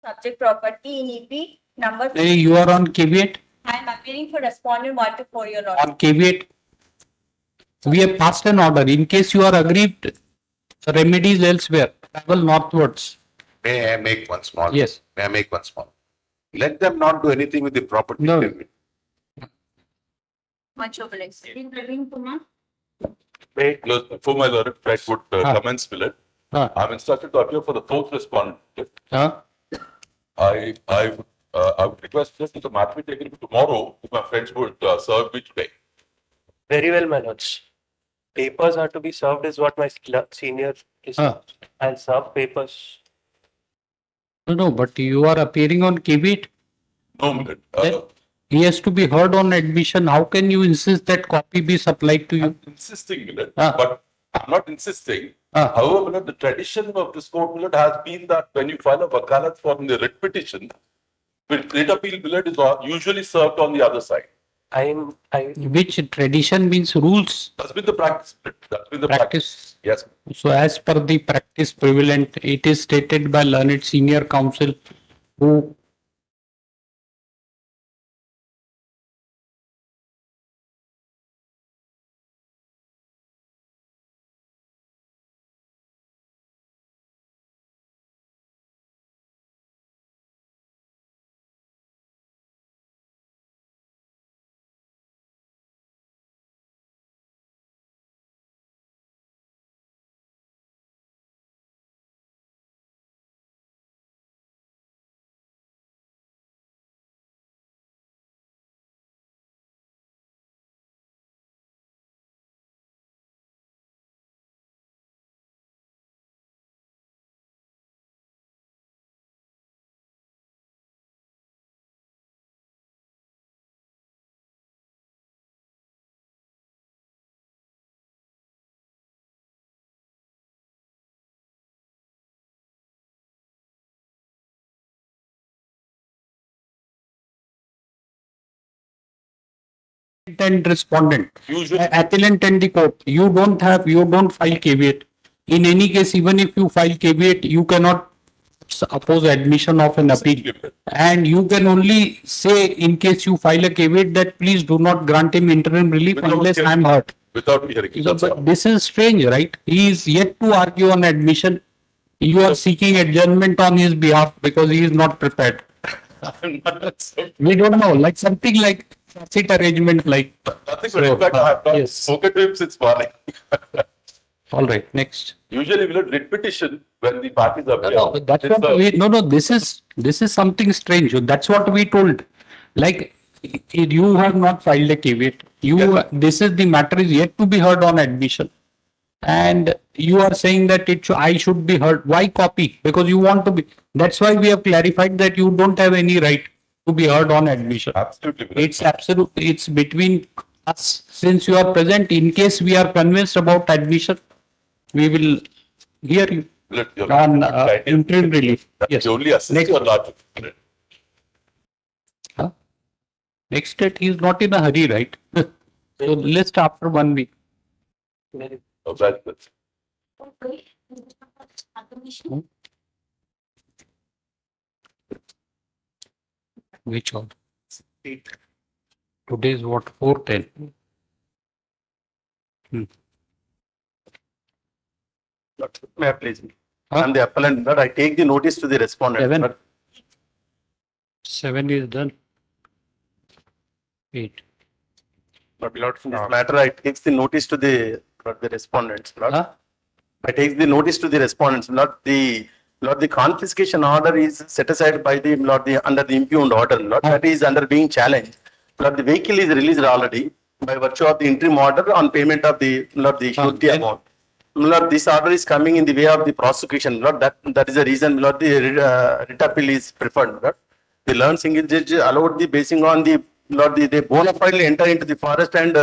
subject property in EP number. Hey, you are on caveat. I am appearing for respondent 1 to 4, Your Honor. On caveat. We have passed an order. In case you are aggrieved, remedies elsewhere. Travel northwards. May I make one small? Yes. May I make one small? Let them not do anything with the property. No. Much obliged. In Praveen Kumar. Wait, before my lord, I would Ah. commence, Willard. Ah. I'm instructed to appear for the fourth respondent. Huh? I would request just that the matter be taken tomorrow if my friends would serve me today. Very well, my lords. Papers are to be served is what my senior is. Ah. I'll serve papers. No, but you are appearing on caveat. No, Willard. Then he has to be heard on admission. How can you insist that copy be supplied to you? I'm insisting, Willard, Ah. but I'm not insisting. Ah. However, Willard, the tradition of this court, Willard, has been that when you file a wakalat for the writ petition, writ appeal, Willard, is usually served on the other side. Which tradition means rules, That's been the practice. That's been the practice. Yes. So as per the practice prevalent, it is stated by learned senior counsel who and respondent, Usually, appellant and the court, you don't file caveat. In any case, even if you file caveat, you cannot oppose admission of an appeal. And you can only say in case you file a caveat that please do not grant him interim relief Without unless hearing. I am hurt. without hearing. So, That's all. but this is strange, right? He is yet to argue on admission. You are seeking adjournment on his behalf because he is not prepared. I'm not accepting. We don't know, like something like tacit arrangement like. Nothing, So, but in fact, I have not yes. spoken to him since morning. All right, next. Usually, we'll writ petition when the parties are. No, that's what we, no, this is something strange. That's what we told. Like, you have not filed a caveat. This is the matter is yet to be heard on admission. And you are saying that I should be heard. Why copy? Because you want to be. That's why we have clarified that you don't have any right to be heard on admission. Absolutely. It's absolutely, it's between us. Since you are present, in case we are convinced about admission, we will hear you on interim relief. Yes. You only assist Next. or not. Huh? Next date, he is not in a hurry, right? So list after 1 week. Oh, that's Okay. Which order? Today is what? 4:10. May I please? Huh? I'm the appellant, but I take the notice to the respondent. 7. But 7 is done. 8. But Lord, in this matter, I takes the notice to the respondents. Lord. Huh? I take the notice to the respondents. Lord, the confiscation order is set aside by the under the impugned order. Lord, that is under being challenged. Lord, the vehicle is released already by virtue of the interim order on payment of the surety amount. Lord, this order is coming in the way of the prosecution. Lord, that is the reason. Lord, the writ appeal is preferred. Lord. The learned single judge allowed the basing on the they bona fide enter into the forest and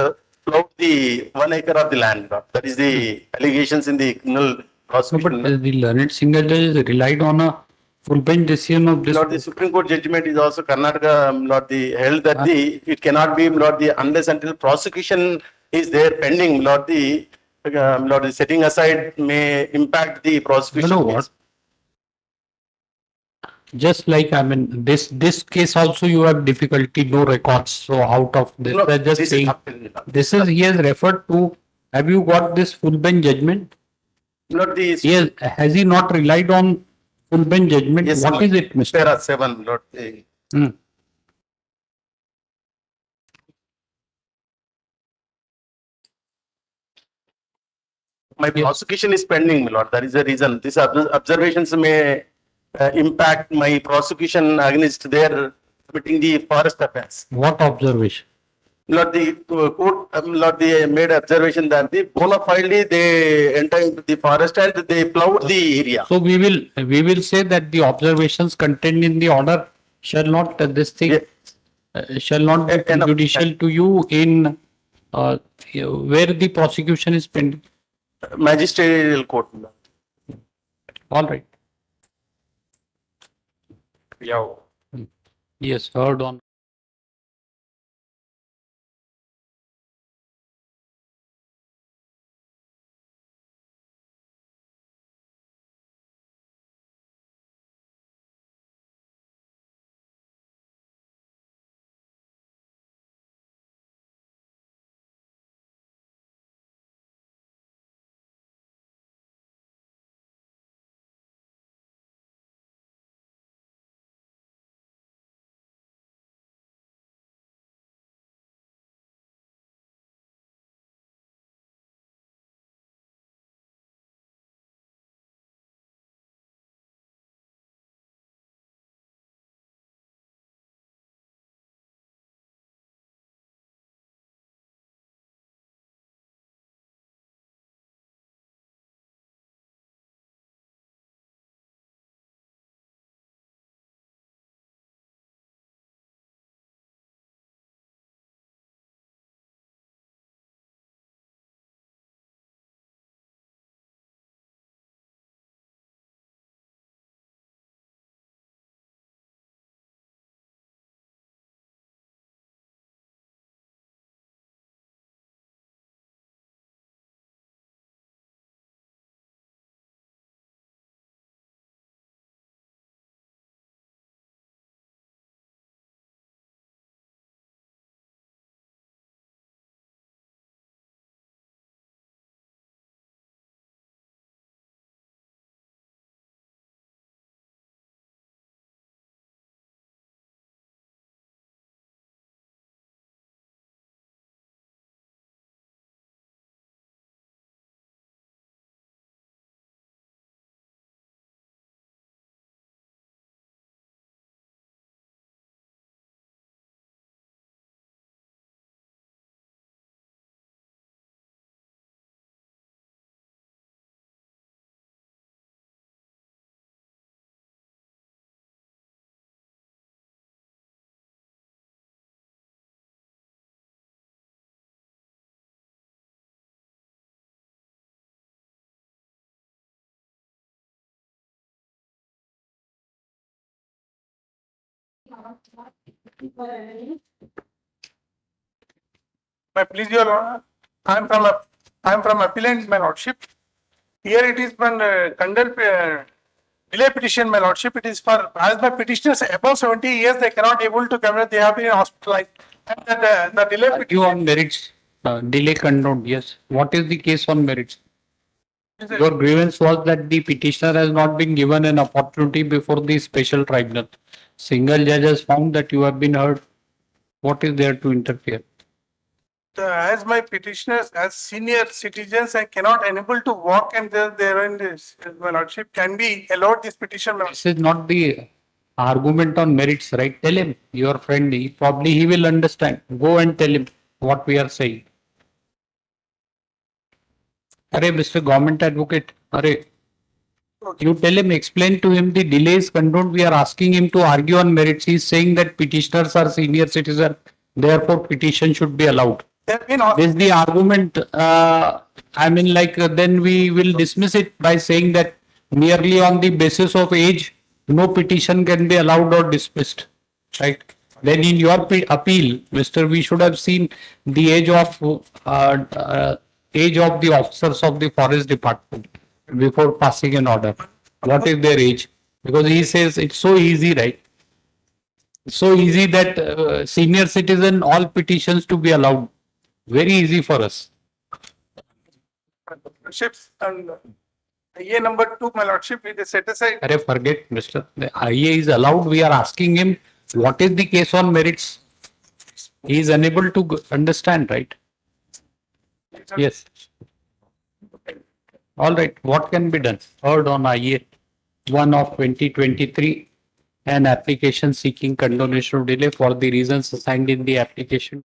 plow the 1 acre of the land. That is the allegations in the criminal No, prosecution. but the learned single judge relied on a full bench decision of this. Lord, the Supreme Court judgment is also Karnataka, Lord, the held that it cannot be, Lord, unless until prosecution is there pending, Lord, the setting aside may impact the prosecution. You know what? case. just like, I mean, this case also you have difficulty, no records. So out of this, No, they're just this is saying, appeal, my lord. this is, he has referred to, have you got this full bench judgment? Not the, Yes, has he not relied on full bench judgment? yes, What is it, there Mr.? are 7, not the. Hmm. My Yes. prosecution is pending, my lord. That is the reason. These observations may impact my prosecution against their committing the forest offense. What observation? Lord, the court, Lord, they made observation that the bona fide they enter into the forest and they plowed the area. So we will say that the observations contained in the order shall not, this thing, Yeah. shall not be Enough. prejudicial to you in, where the prosecution is pending. Magisterial court. All right. Yeah. Yes, heard on. My please your honor, I am from appellant, my lordship. Here it is one condemned delay petition, my lordship. It is for, as the petitioners above 70 years, they cannot able to come, they have been hospitalized. And the delay You petition. on merits, delay condoned, yes. What is the case on merits? Your grievance was that the petitioner has not been given an opportunity before the special tribunal. Single judge has found that you have been heard. What is there to interfere? As my petitioners, as senior citizens, I cannot enable to walk and they're in this, my lordship, can be allowed this petition, my This is not the argument on merits, right? Tell him, your friend, he will understand. Go and tell him what we are saying. Arey, Mr. Government Advocate, arey, you tell him, explain to him the delays condoned. We are asking him to argue on merits. He is saying that petitioners are senior citizen, therefore petition should be allowed. They've been This is the argument. I mean, like, then we will dismiss it by saying that merely on the basis of age, no petition can be allowed or dismissed. Right? Then in your appeal, Mr. We should have seen the age of the officers of the forest department before passing an order. What is their age? Because he says it's so easy, right? It's so easy that senior citizen, all petitions to be allowed. Very easy for us. Ships and IA number 2, my lordship, it is set aside. Arre, forget, Mr. The IA is allowed. We are asking him, what is the case on merits? He is unable to understand, right? Yes. All right. What can be done? Heard on IA 1 of 2023, an application seeking condonation of delay for the reasons assigned in the application.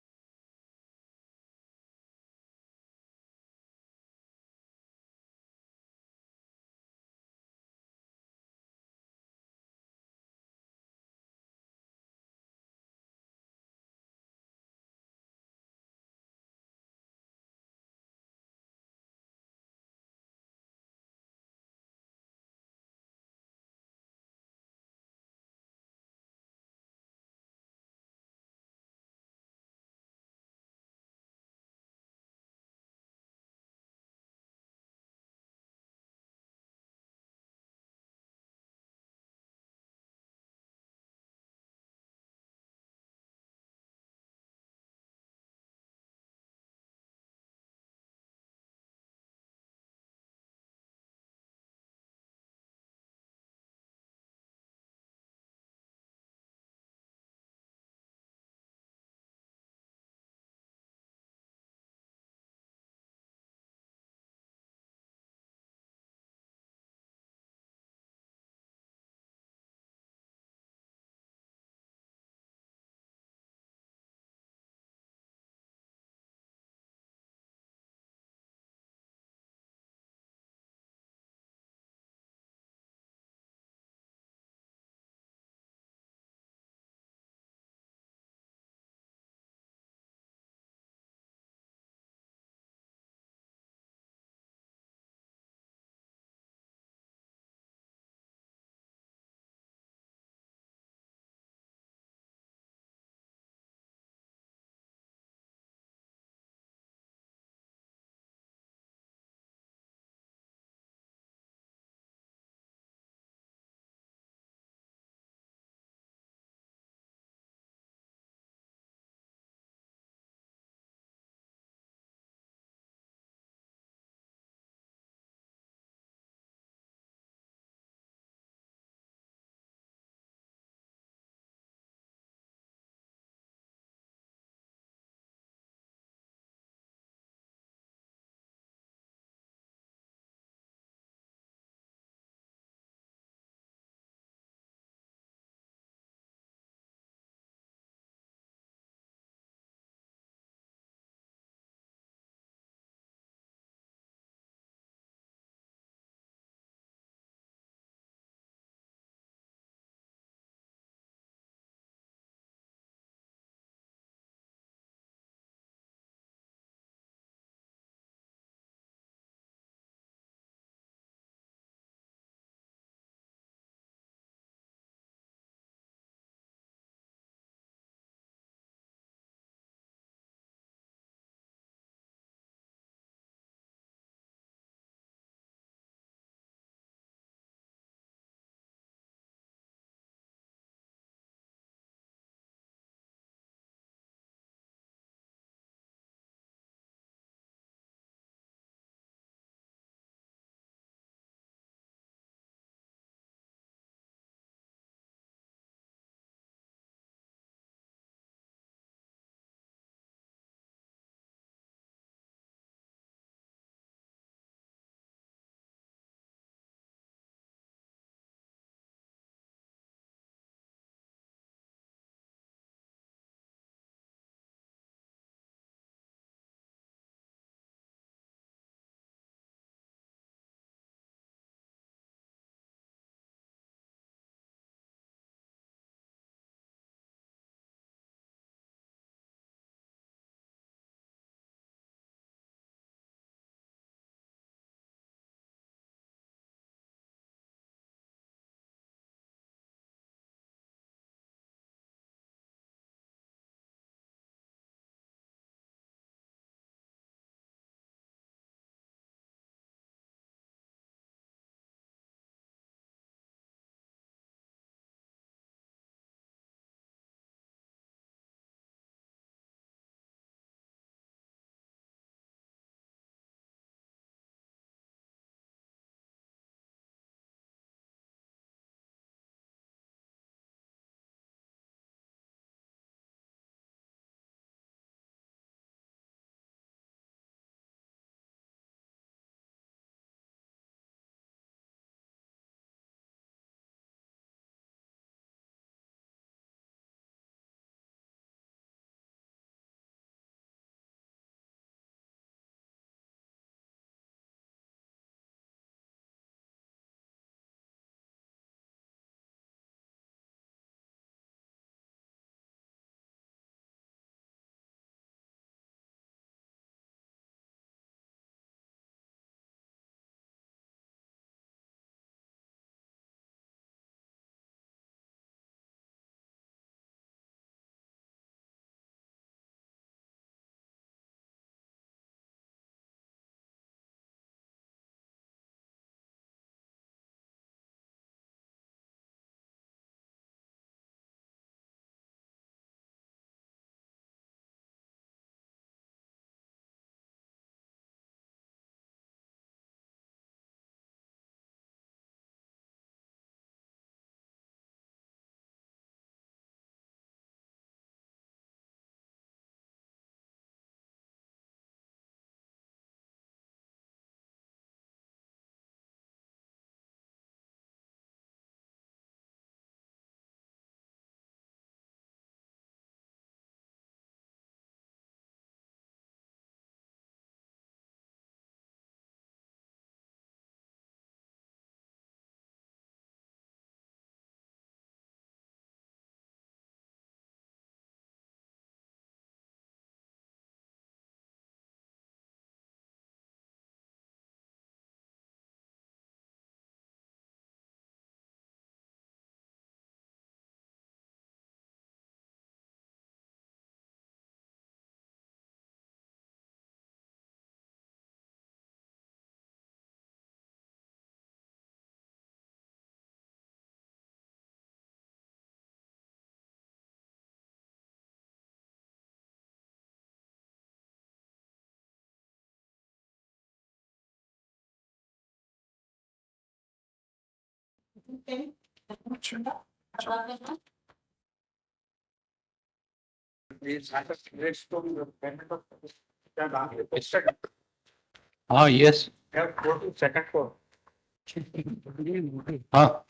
Yes.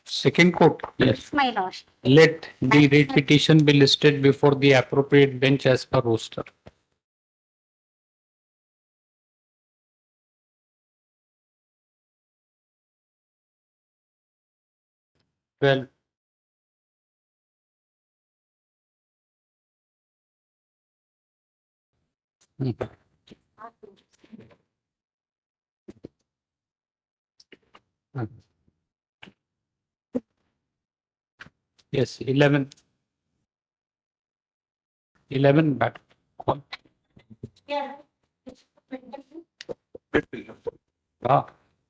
Second quote, yes. My lordship. Let the rate petition be listed before the appropriate bench as per roster. Well. Yes, 11. 11 back. Ah,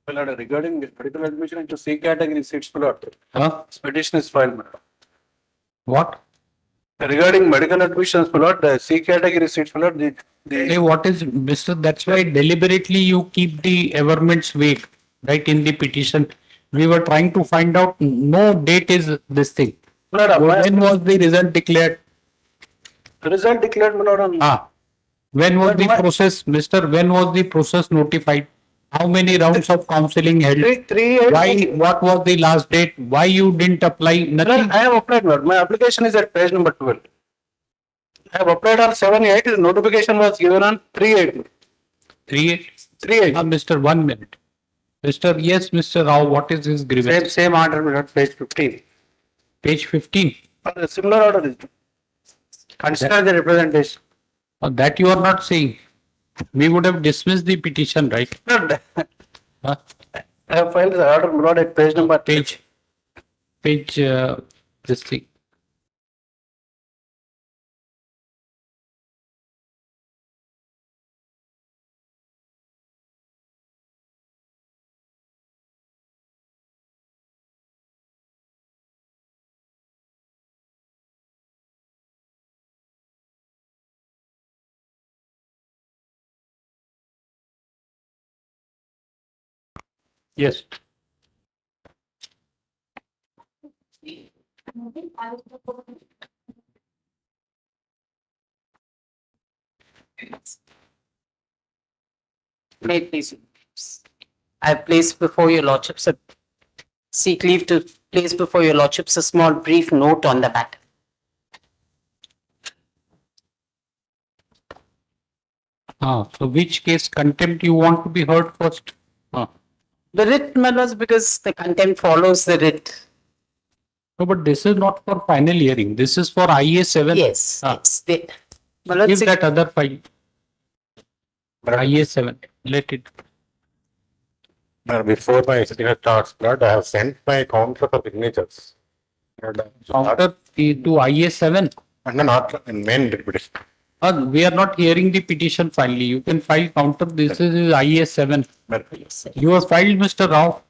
Regarding medical admission into C category seats, my lord, petition is filed, my lord. what? Regarding medical admissions, my lord, the C category seats, my lord, Hey, what is, Mr. That's why deliberately you keep the averments vague, right, in the petition. We were trying to find out, no date is this thing. my lord, When was the result declared? result declared, my lord, on When was But the my- process, Mr. When was the process notified? How many rounds of counseling held? three, Why, what was the last date? Why you didn't apply? Nothing. I have applied, my lord. My application is at page number 12. I have applied on 7/8. The notification was given on 3/8. 3-8. 3/8. Mr. 1 minute. Yes, Mr. Rao, what is his grievance? Same order, my lord, page 15. Page 15. Similar order is. Consider the representation. That you are not saying. We would have dismissed the petition, right? I Huh? have filed the order, my lord, at page number Page, this thing. Yes. May it please. I place before your lordships seek leave to place before your lordships a small brief note on the matter. So which case contempt you want to be heard first? The writ, my lords, because the contempt follows the writ. No, but this is not for final hearing. This is for IA 7. Yes, Ah. it's the. My lords, Give that other file. IA 7. Let it. Before my signature starts, Lord, I have sent my counter for signatures. Counter to IA 7. And not in main petition. We are not hearing the petition finally. You can file counter. This is IA 7. You have filed, Mr. Rao.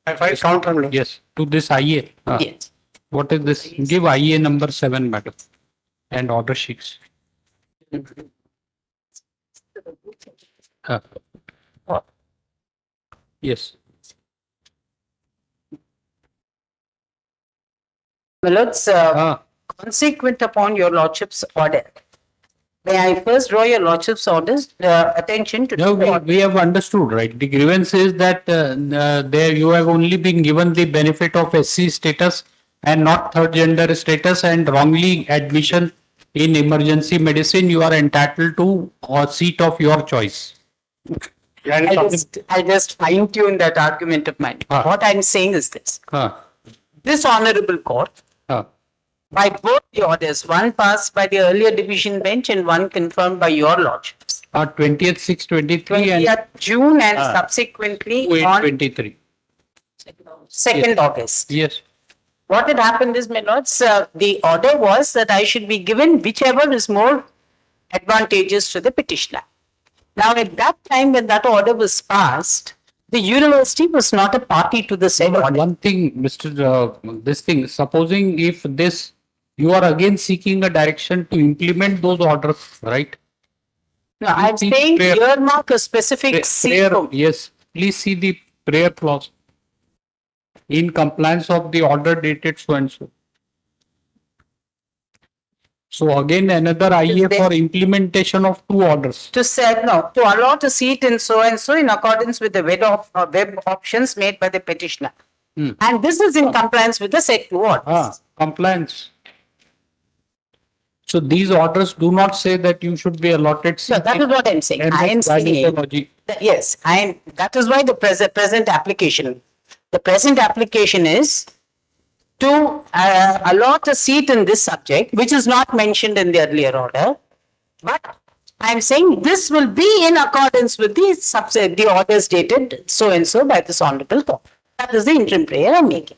I filed counter, my lord. Yes, to this IA. yes. What is this? Give IA number 7, madam. And order sheets. Yes. My lords, consequent upon your lordship's order, may I first draw your lordship's orders attention to. No, we have understood, right? The grievance is that there you have only been given the benefit of SC status and not third gender status, and wrongly admission in emergency medicine. You are entitled to a seat of your choice. I just fine tune that argument of mine. What I'm saying is this. This honorable court, by both the orders, one passed by the earlier division bench and one confirmed by your lordships. 20th 6/23 and 20th June and subsequently on 8/23. 2nd August. Yes. What had happened is, my lords, the order was that I should be given whichever is more advantageous to the petitioner. Now, at that time when that order was passed, the university was not a party to the said order. One thing, Mr. This thing, supposing if this, you are again seeking a direction to implement those orders, right? No, I'm see saying prayer- earmark a specific seat. Prayer, yes, please see the prayer clause. in compliance of the order dated so and so. So again, another IA there? for implementation of two orders. To say, no, to allot a seat in so and so in accordance with the web options made by the petitioner. And this is in compliance with the said two orders. Compliance. So these orders do not say that you should be allotted. So that is what I'm saying. I am MS saying, gynecology. yes, that is why the present application is to allot a seat in this subject, which is not mentioned in the earlier order. But I'm saying this will be in accordance with the orders dated so and so by this honorable court. That is the interim prayer I'm making.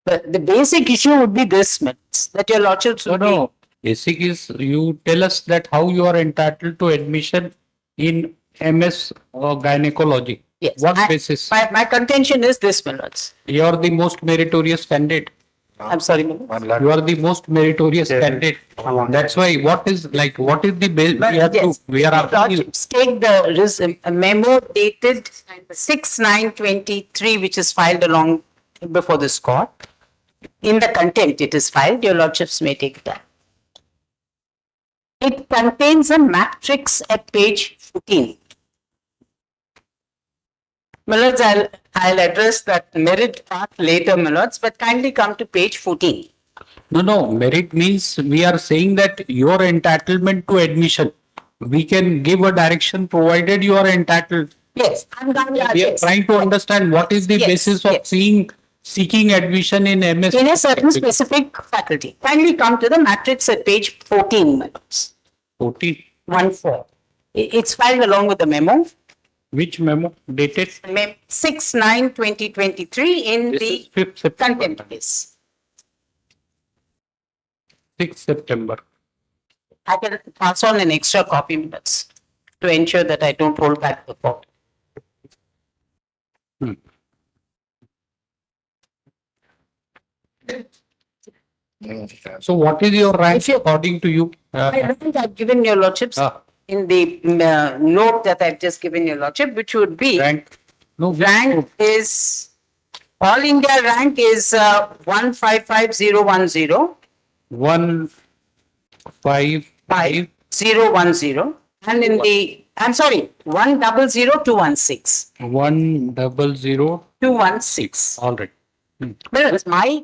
But the basic issue would be this, that your lordships No, will be. no. Basic is you tell us that how you are entitled to admission in MS gynecology. Yes. What basis? My contention is this, my lords. You are the most meritorious candidate. I'm sorry, my lords. You are the most meritorious candidate. That's why what is the base? We have Yes. to, we are asking you. Lordships, take the memo dated 6/9/23, which is filed along before this court. In the content it is filed, your lordships may take that. It contains a matrix at page 14. My lords, I'll address that merit part later, my lords, but kindly come to page 14. No, merit means we are saying that your entitlement to admission. We can give a direction provided you are entitled. Yes, I'm going to We are trying to understand what is the Yes, basis of yes. seeking admission in MS. In a certain specific faculty. Kindly come to the matrix at page 14, my lords. 14. 1/4. It's filed along with the memo. Which memo? Dated? 6/9/2023 in This the is 5th September. content list. 6th September. I can pass on an extra copy, minutes to ensure that I don't hold back the court. So what is your rank If you- according to you? I rank I've given your lordships Ah. in the note that I've just given your lordship, which would be Rank? No, rank is, all India rank is 155010. 155 5010, and in the, I'm sorry, 100216. 100. 216. All right. But it was my.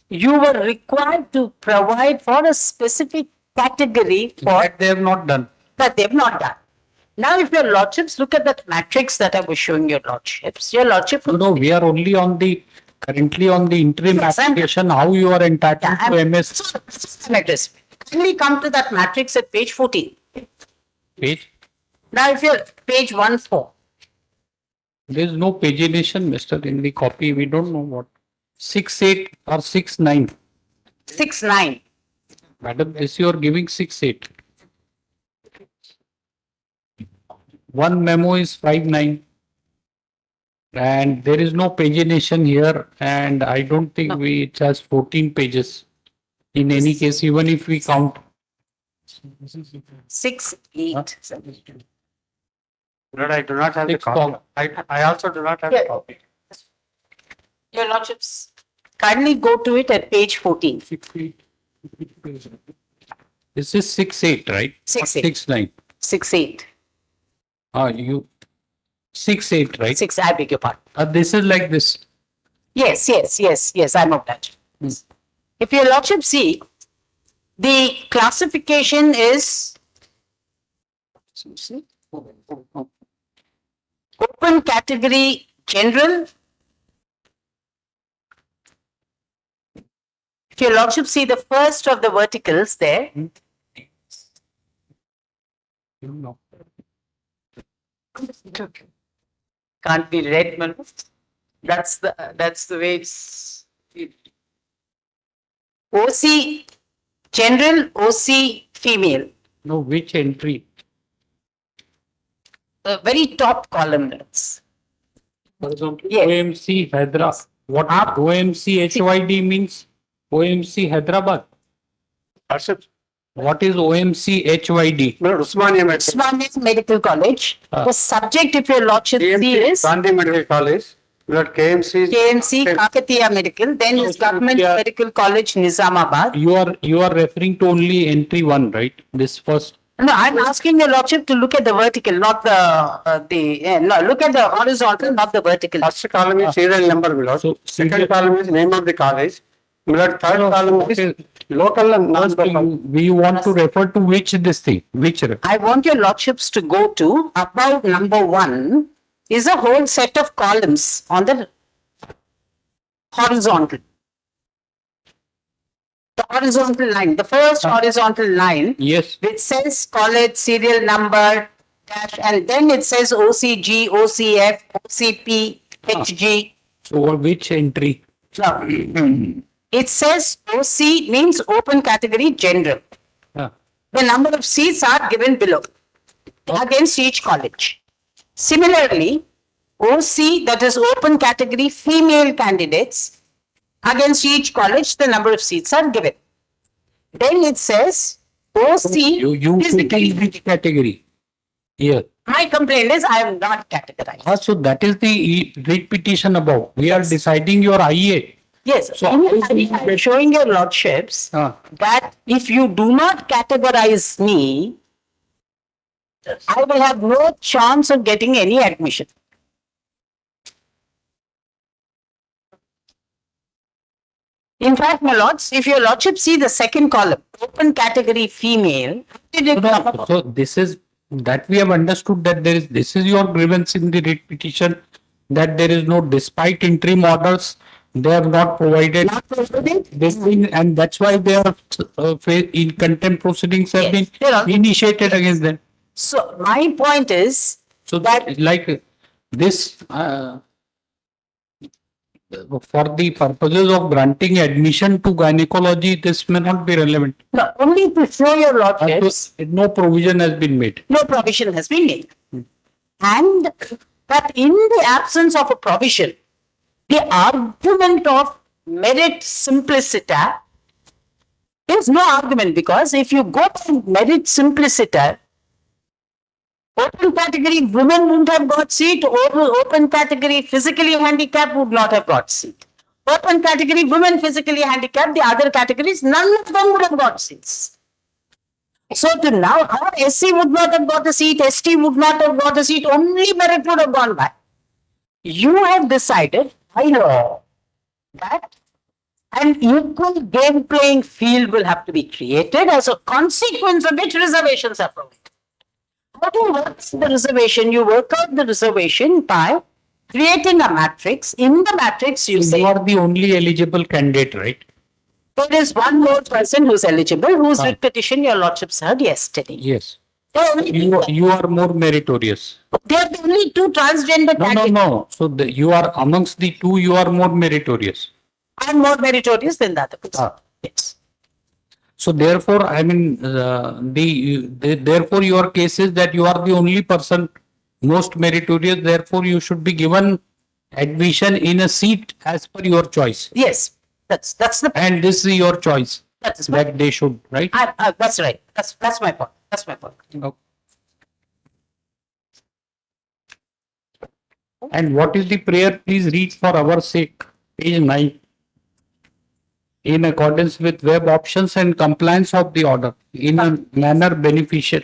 You were required to provide for a specific category for That they have not done. that they've not done. Now, if your lordships look at that matrix that I was showing your lordship. No, we are only currently on the interim Yes, I'm- application, how you are entitled Yeah, to I'm- MS Address. Kindly come to that matrix at page 14. page. Now, if you're page 14. There is no pagination, Mr. In the copy. We don't know what. 6/8 or 6/9. 6/9. Madam, this you are giving 6/8. One memo is 5/9. And there is no pagination here, and I don't think it has 14 pages. In any case, even if we count. 6/8. But I do not have the Six copy. column. I also do not have the Yeah. copy. Your lordships, kindly go to it at page 14. 6/8. This is 6/8, right? 6/8. 6/9. 6/8. You 6/8, right? 6, I beg your pardon. This is like this. Yes, I'm obliged. If your lordship see, the classification is open category general. If your lordship see the first of the verticals there, No. can't be read, man. That's the way it's. OC general, OC female. No, which entry? The very top column. That's. For example, Yes. OMC Hyderabad. What OMC HYD means? OMC Hyderabad. Arshad, What is OMC HYD? my lord, Usmania Medical. Usmania Medical College. Ah. The subject, if your lordship see, KMC, is Gandhi Medical College. My lord, KMC. KMC Kakatiya Medical, then is Government Yeah. Medical College Nizamabad. You are referring to only entry one, right? This first. No, I'm asking your lordship to look at the vertical, not no, look at the horizontal, not the vertical. First column is serial number, my lord. So, Second serial- column is name of the college. My lord, third column is okay. local and First, non-local. we want to refer to which this thing, which. I want your lordships to go to above number 1 is a whole set of columns on the horizontal. The horizontal line, the first horizontal line, Yes. which says college serial number dash, and then it says OCG, OCF, OCP, HG. So which entry? No. It says OC means open category general. Ah, The number of seats are given below against each college. Similarly, OC, that is open category female candidates, against each college, the number of seats are given. Then it says OC you is the put in which category? Here. My complaint is I am not categorized. So that is the writ petition above. We are deciding your IA. Yes, So I'm showing your lordships Ah. that if you do not categorize me, I will have no chance of getting any admission. In fact, my lords, if your lordship see the second column, open category female, did it come up? So this is that we have understood that this is your grievance in the writ petition, that there is no, despite interim orders, they have not provided Not provided? this thing, and that's why they are in contempt proceedings have Yes, they are. been initiated against them. So my point is So that like this, for the purposes of granting admission to gynecology, this may not be relevant. no, only to show your lordships, No provision has been made. no provision has been made. And that in the absence of a provision, the argument of merit simpliciter is no argument, because if you go to merit simpliciter, open category women wouldn't have got seat, open category physically handicapped would not have got seat. Open category women physically handicapped, the other categories, none of them would have got seats. So to now, our SC would not have got a seat, ST would not have got a seat, only merit would have gone by. You have decided, I know, that an equal game playing field will have to be created, as a consequence of which reservations are provided. How do you work the reservation? You work out the reservation by creating a matrix. In the matrix, you say You are the only eligible candidate, right? there is one more person who's eligible, whose writ petition your lordships heard yesterday. Yes. There are only You are more meritorious. there are only two transgender No. candidates. So you are amongst the two, you are more meritorious. I'm more meritorious than the other person. Ah. Yes. So therefore, I mean, therefore your case is that you are the only person most meritorious. Therefore, you should be given admission in a seat as per your choice. Yes. That's the And this is your choice that's my, that they should, right? that's right. That's my point. That's my point. Okay. And what is the prayer? Please read for our sake. Page 9. In accordance with web options and compliance of the order in a manner beneficial.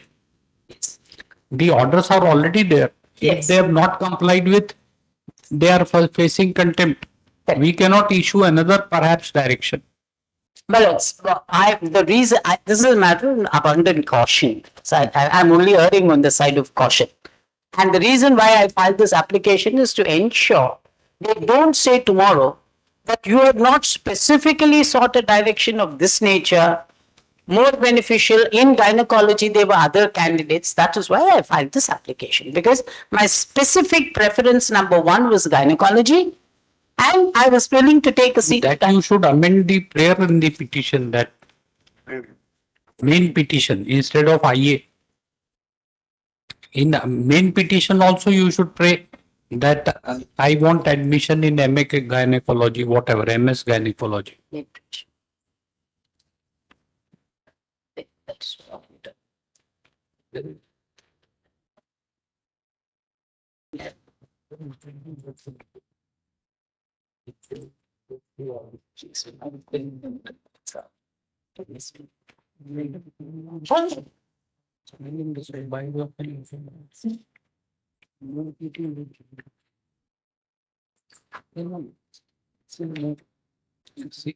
The orders are already there. If Yes. they have not complied with, they are facing contempt. Correct. We cannot issue another perhaps direction. Well, this is a matter of abundant caution. So I'm only erring on the side of caution. And the reason why I filed this application is to ensure they don't say tomorrow that you have not specifically sought a direction of this nature, more beneficial. In gynecology, there were other candidates. That is why I filed this application, because my specific preference number 1 was gynecology, and I was willing to take a seat. That you should amend the prayer in the petition, that main petition instead of IA. In the main petition also you should pray that I want admission in MA gynecology, whatever, MS gynecology. See.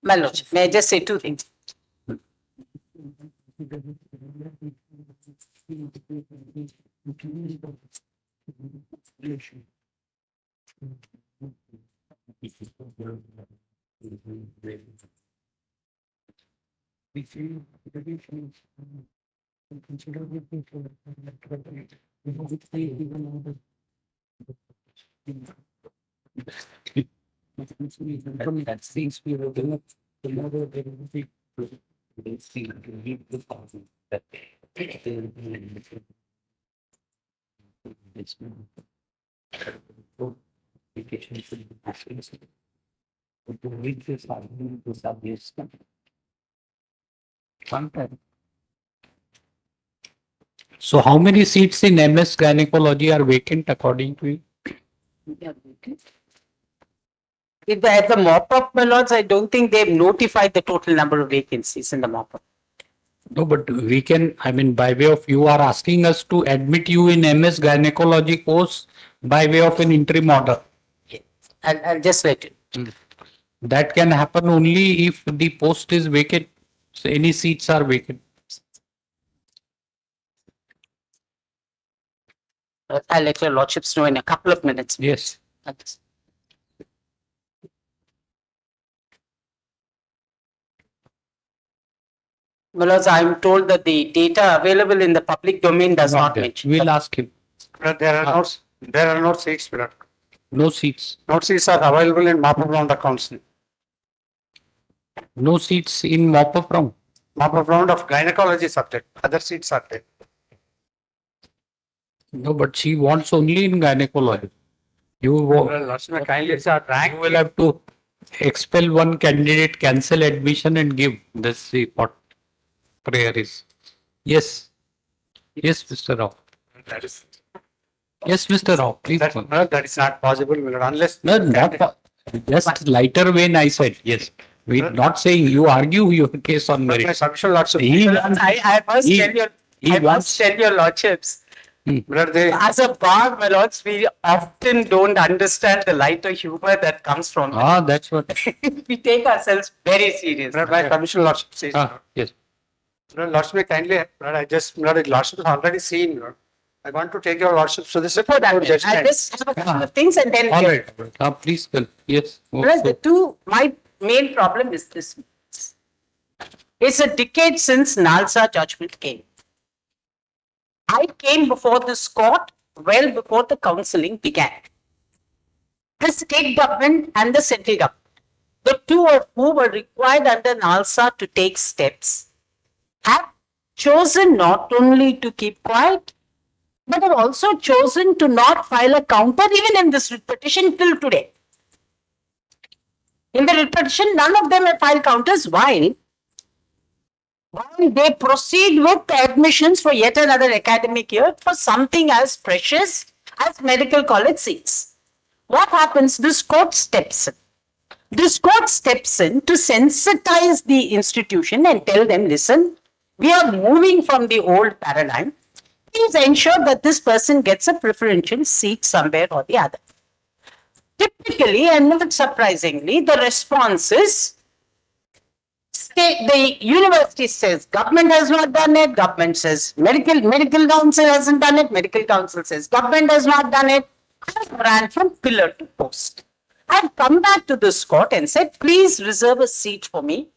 My lordship, may I just say two things? That seems to be the mother So how many seats in MS gynecology are vacant according to you? If at the mop-up, my lords, I don't think they've notified the total number of vacancies in the mop-up. No, but we can, I mean, by way of you are asking us to admit you in MS gynecology course by way of an interim order. I'll just let you. That can happen only if the post is vacant. So any seats are vacant. I'll let your lordships know in a couple of minutes. Yes. Thanks. My lords, I'm told that the data available in the public domain does not there. mention. We'll ask him. But there are no seats, Virat. No seats. No seats are available in mop-up round accounts. No seats in mop-up round. Mop-up round of gynecology subject. Other seats are there. No, but she wants only in gynecology. You Kindly, sir, you will have to expel one candidate, cancel admission and give. That's the what prayer is. Yes. Yes, Mr. Rao. That is, Yes, Mr. Rao, please. that is not possible, Virat, unless. No, not, just lighter vein I said, yes. We're not saying you argue your case on But my merit. submission lordship. He I must He- tell you, he I wants- must tell your lordships, Virat, they, as a bar, my lords, we often don't understand the lighter humor that comes from it. Ah, that's what. We take ourselves very seriously. Virat, my commission lordship says. Ah, yes. Virat, lordship, kindly, Virat, I just, Virat, lordship has already seen, Virat. I want to take your lordship, so this is. Before that, I judgment. just have a couple of things and then. All right. Please tell. Yes. Well, the two, my main problem is this. It's a decade since Nalsa judgment came. I came before this court well before the counselling began. The state government and the central government, the two of whom were required under Nalsa to take steps, have chosen not only to keep quiet, but have also chosen to not file a counter even in this writ petition till today. In the writ petition, none of them have filed counters. While they proceed with admissions for yet another academic year for something as precious as medical college seats. What happens? This court steps in. This court steps in to sensitize the institution and tell them, listen, we are moving from the old paradigm. Please ensure that this person gets a preferential seat somewhere or the other. Typically, and not surprisingly, the response is, the university says government has not done it, government says medical council hasn't done it, medical council says government has not done it. I ran from pillar to post. I've come back to this court and said, please reserve a seat for me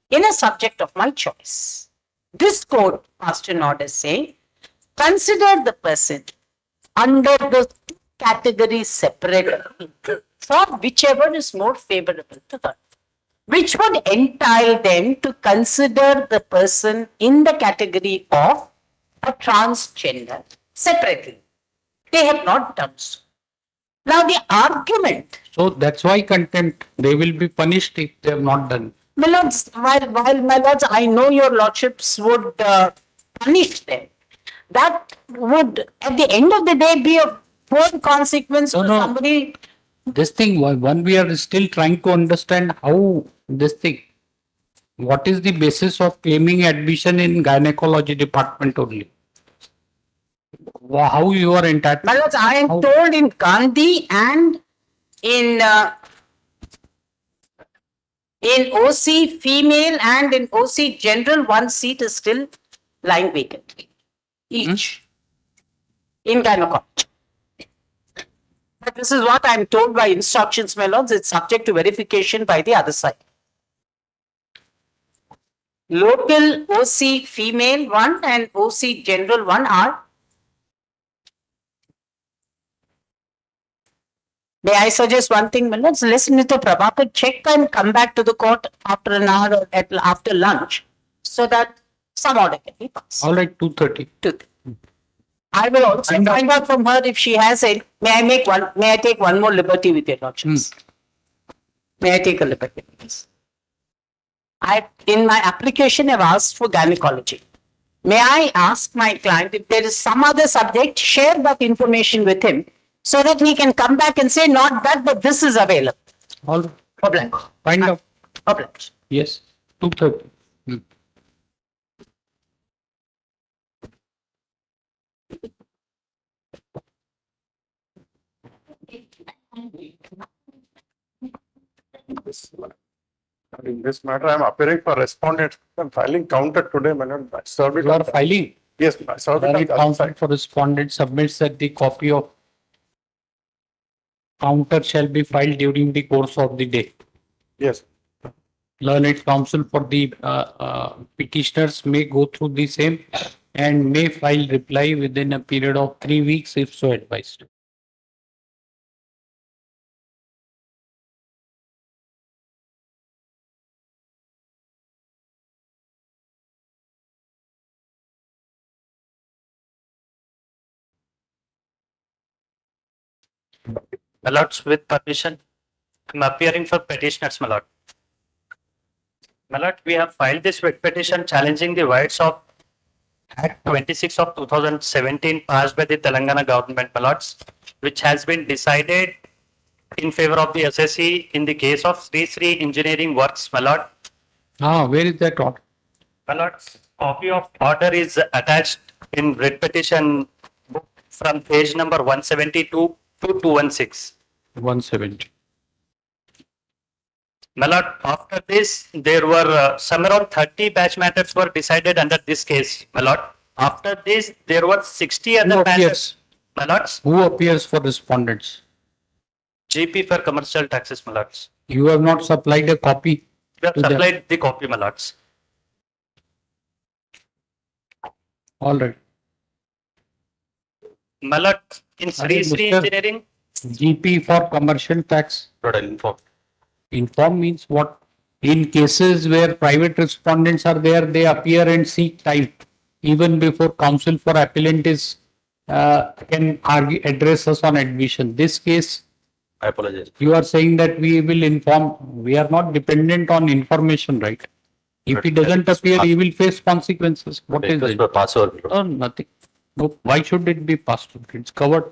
in a subject of my choice. This court passed an order saying, consider the person under the two categories separately for whichever is more favorable to them, which would entitle them to consider the person in the category of a transgender separately. They have not done so. Now the argument, So that's why contempt, they will be punished if they have not done. my lords, while my lords, I know your lordships would punish them. That would, at the end of the day, be a poor consequence No, for no. somebody. This thing, one we are still trying to understand how this thing, what is the basis of claiming admission in gynecology department only? How you are entitled? My lords, I am How- told in Gandhi and in OC female and in OC general, one seat is still lying vacant. Each. In gynecology. But this is what I am told by instructions, my lords. It's subject to verification by the other side. Local OC female one and OC general one are. May I suggest one thing, my lords? Let's Mr. Prabhakar check and come back to the court after an hour or after lunch so that some order can be passed. All right, 2:30. I will also find out from her if she has it. May I take one more liberty with your lordships? May I take a liberty, please? In my application, I've asked for gynecology. May I ask my client if there is some other subject, share that information with him so that he can come back and say, not that, but this is available. All right. Oblige. Find out. Oblige. Yes, 2:30. In this matter, I am appearing for respondent. I'm filing counter today, my lord. I served it You on are filing. Yes, I served it on Valid the other counsel side. for respondent submits that the copy of counter shall be filed during the course of the day. Yes. Learned counsel for the petitioners may go through the same and may file reply within a period of 3 weeks if so advised. My lords, with permission, I'm appearing for petitioners, my lord. My lord, we have filed this writ petition challenging the rights of Act 26 of 2017 passed by the Telangana government, my lords, which has been decided in favor of the SSC in the case of Sri Engineering Works, my lord. Where is that order? My lords, copy of order is attached in writ petition book from page number 172 to 216. 170. My lord, after this, there were some around 30 batch matters were decided under this case, my lord. After this, there were 60 Who other matters, appears? my lords. Who appears for respondents? GP for commercial taxes, my lords. You have not supplied a copy. We have To the- supplied the copy, my lords. All right. My lord, in Sri Mr. Engineering, GP for commercial tax. But I'll inform. Inform means what? In cases where private respondents are there, they appear and seek time. Even before counsel for appellant is can argue, address us on admission. This case, I apologize. you are saying that we will inform. We are not dependent on information, right? If he doesn't appear, he will face consequences. What is Request it? for password. Oh, nothing. No. Why should it be passed? It's covered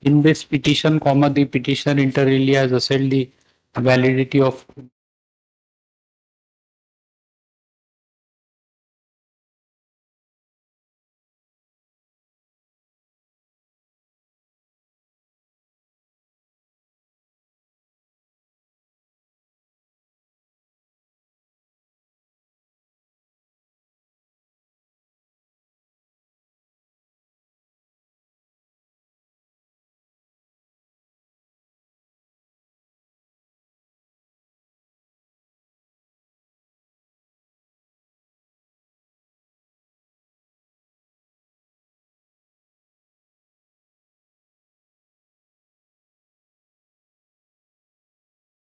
in this petition, the petitioner inter alia has assailed the validity of